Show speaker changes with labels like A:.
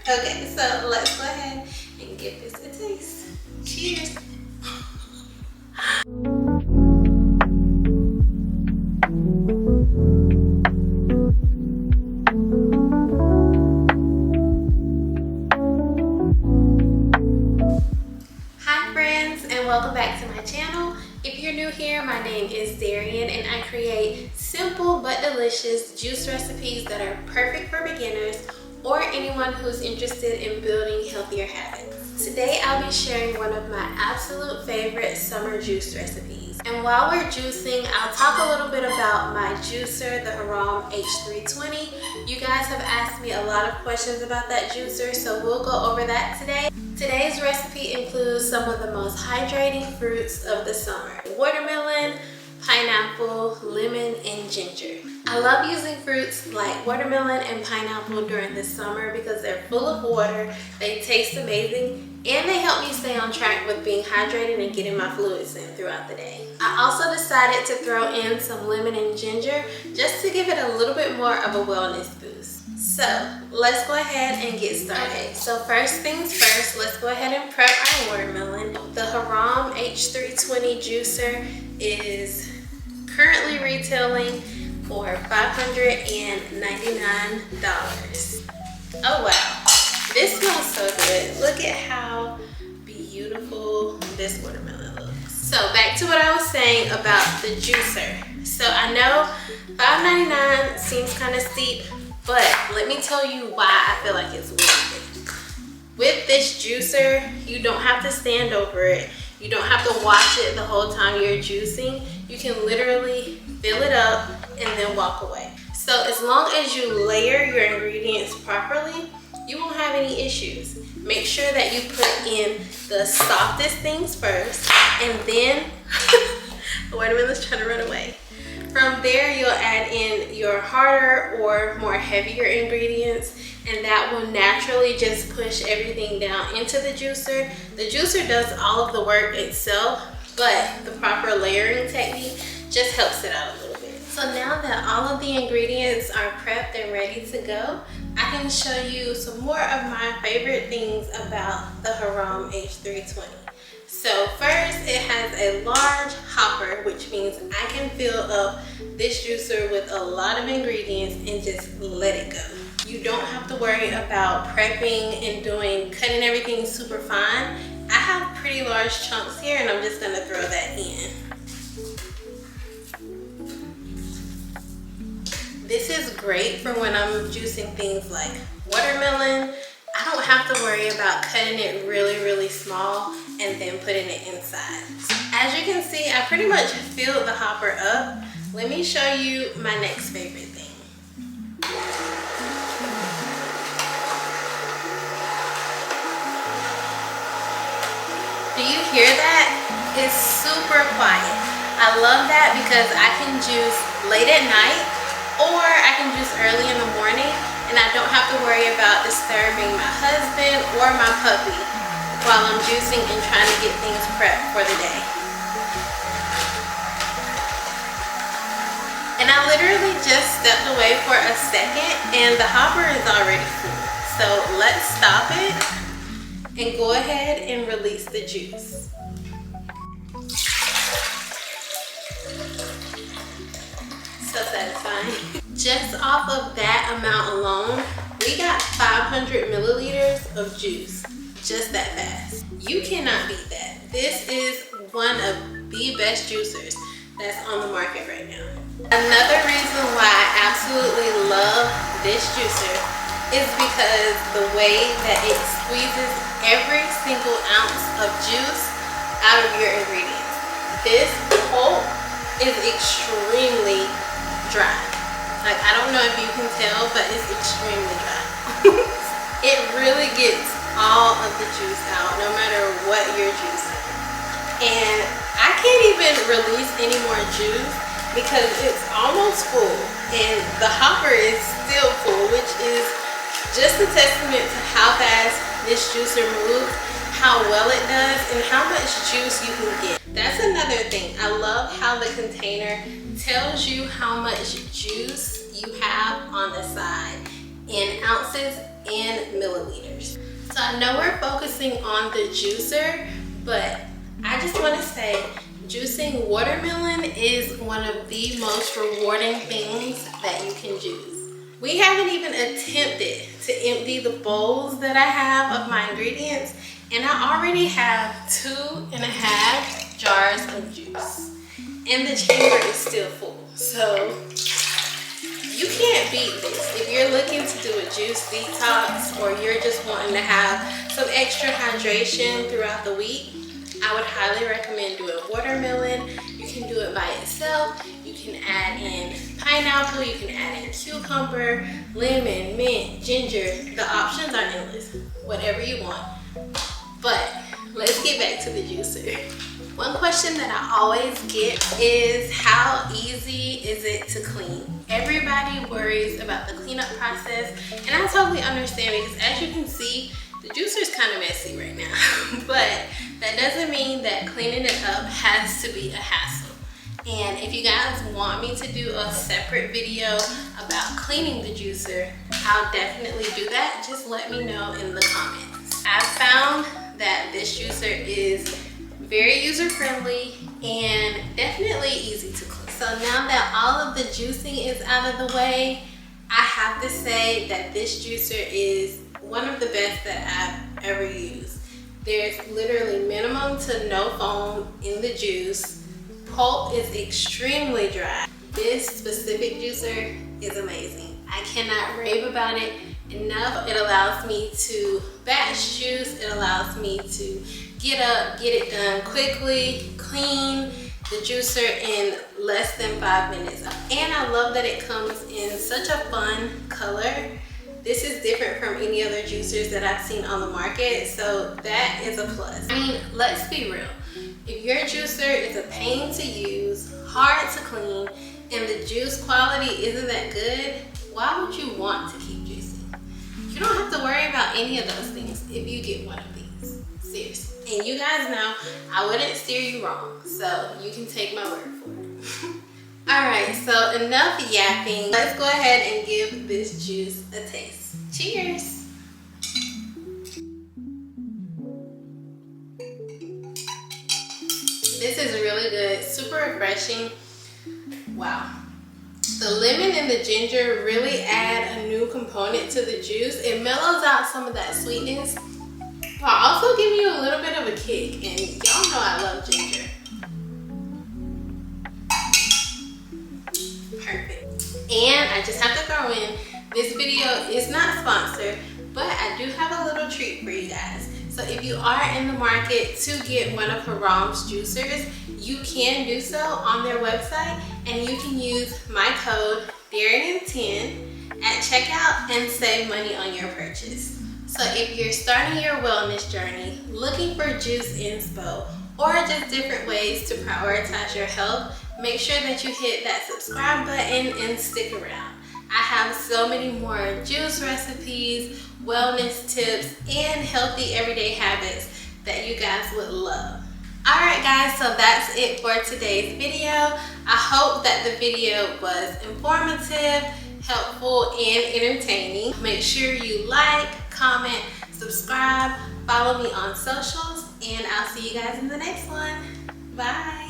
A: Okay, so let's go ahead and give this a taste. Cheers. Hi friends, and welcome back to my channel. If you're new here, my name is Darian and I create simple but delicious juice recipes that are perfect for beginners or anyone who's interested in building healthier habits. Today I'll be sharing one of my absolute favorite summer juice recipes. And while we're juicing, I'll talk a little bit about my juicer, the Hurom H320. You guys have asked me a lot of questions about that juicer, so we'll go over that today. Today's recipe includes some of the most hydrating fruits of the summer: watermelon, pineapple, lemon, and ginger. I love using fruits like watermelon and pineapple during the summer because they're full of water, they taste amazing, and they help me stay on track with being hydrated and getting my fluids in throughout the day. I also decided to throw in some lemon and ginger just to give it a little bit more of a wellness boost. So let's go ahead and get started. Okay, so first things first, let's go ahead and prep our watermelon. The Hurom H320 juicer is currently retailing for $599. Oh wow, this smells so good. Look at how beautiful this watermelon looks. So back to what I was saying about the juicer. So I know $5.99 seems kind of steep, but let me tell you why I feel like it's worth it. With this juicer, you don't have to stand over it. You don't have to watch it the whole time you're juicing. You can literally fill it up and then walk away. So as long as you layer your ingredients properly, you won't have any issues. Make sure that you put in the softest things first, and then the watermelon's trying to run away. From there, you'll add in your harder or more heavier ingredients, and that will naturally just push everything down into the juicer. The juicer does all of the work itself, but the proper layering technique just helps it out a little bit. So now that all of the ingredients are prepped and ready to go, I can show you some more of my favorite things about the Hurom H320. So first, it has a large hopper, which means I can fill up this juicer with a lot of ingredients and just let it go. You don't have to worry about prepping and cutting everything super fine. I have pretty large chunks here and I'm just gonna throw that in. This is great for when I'm juicing things like watermelon. I don't have to worry about cutting it really small and then putting it inside. As you can see, I pretty much filled the hopper up. Let me show you my next favorite thing. Do you hear that? It's super quiet. I love that because I can juice late at night or I can juice early in the morning, and I don't have to worry about disturbing my husband or my puppy while I'm juicing and trying to get things prepped for the day. And I literally just stepped away for a second and the hopper is already full. So let's stop it and go ahead and release the juice. So satisfying. Just off of that amount alone, we got 500 milliliters of juice. Just that fast. You cannot beat that. This is one of the best juicers that's on the market right now. Another reason why I absolutely love this juicer is because the way that it squeezes every single ounce of juice out of your ingredients. This pulp is extremely dry. Like, I don't know if you can tell, but it's extremely dry. It really gets all of the juice out, no matter what you're juicing. And I can't even release any more juice because it's almost full, and the hopper is still full, which is just a testament to how fast this juicer moves, how well it does, and how much juice you can get. That's another thing. I love how the container tells you how much juice you have on the side in ounces and milliliters. So I know we're focusing on the juicer, but I just want to say juicing watermelon is one of the most rewarding things that you can juice. We haven't even attempted to empty the bowls that I have of my ingredients, and I already have 2.5 jars of juice, and the chamber is still full. So you can't beat this. If you're looking to do a juice detox, or you're just wanting to have some extra hydration throughout the week, I would highly recommend doing watermelon. You can do it by itself. You can add in pineapple, you can add in cucumber, lemon, mint, ginger. The options are endless, whatever you want. But let's get back to the juicer. One question that I always get is, how easy is it to clean? Everybody worries about the cleanup process, and I totally understand, because as you can see, the juicer is kind of messy right now. But that doesn't mean that cleaning it up has to be a hassle. And if you guys want me to do a separate video about cleaning the juicer, I'll definitely do that. Just let me know in the comments. I've found that this juicer is very user-friendly and definitely easy to clean. So now that all of the juicing is out of the way, I have to say that this juicer is one of the best that I've ever used. There's literally minimum to no foam in the juice. Pulp is extremely dry. This specific juicer is amazing. I cannot rave about it enough. It allows me to batch juice. It allows me to get up, get it done quickly, clean the juicer in less than 5 minutes. And I love that it comes in such a fun color. This is different from any other juicers that I've seen on the market, so that is a plus. I mean, let's be real. If your juicer is a pain to use, hard to clean, and the juice quality isn't that good, why would you want to keep juicing? You don't have to worry about any of those things if you get one of these. Seriously. And you guys know I wouldn't steer you wrong, so you can take my word for it. Alright, so enough yapping. Let's go ahead and give this juice a taste. Cheers! This is really good, super refreshing. Wow. The lemon and the ginger really add a new component to the juice. It mellows out some of that sweetness, while also giving you a little bit of a kick. And y'all know I love ginger. Perfect. And I just have to throw in, this video is not sponsored, but I do have a little treat for you guys. So if you are in the market to get one of Hurom's juicers, you can do so on their website, and you can use my code Darian10 at checkout and save money on your purchase. So if you're starting your wellness journey, looking for juice inspo, or just different ways to prioritize your health, make sure that you hit that subscribe button and stick around. I have so many more juice recipes, wellness tips, and healthy everyday habits that you guys would love. Alright guys, so that's it for today's video. I hope that the video was informative, helpful, and entertaining. Make sure you like, comment, subscribe, follow me on socials, and I'll see you guys in the next one. Bye!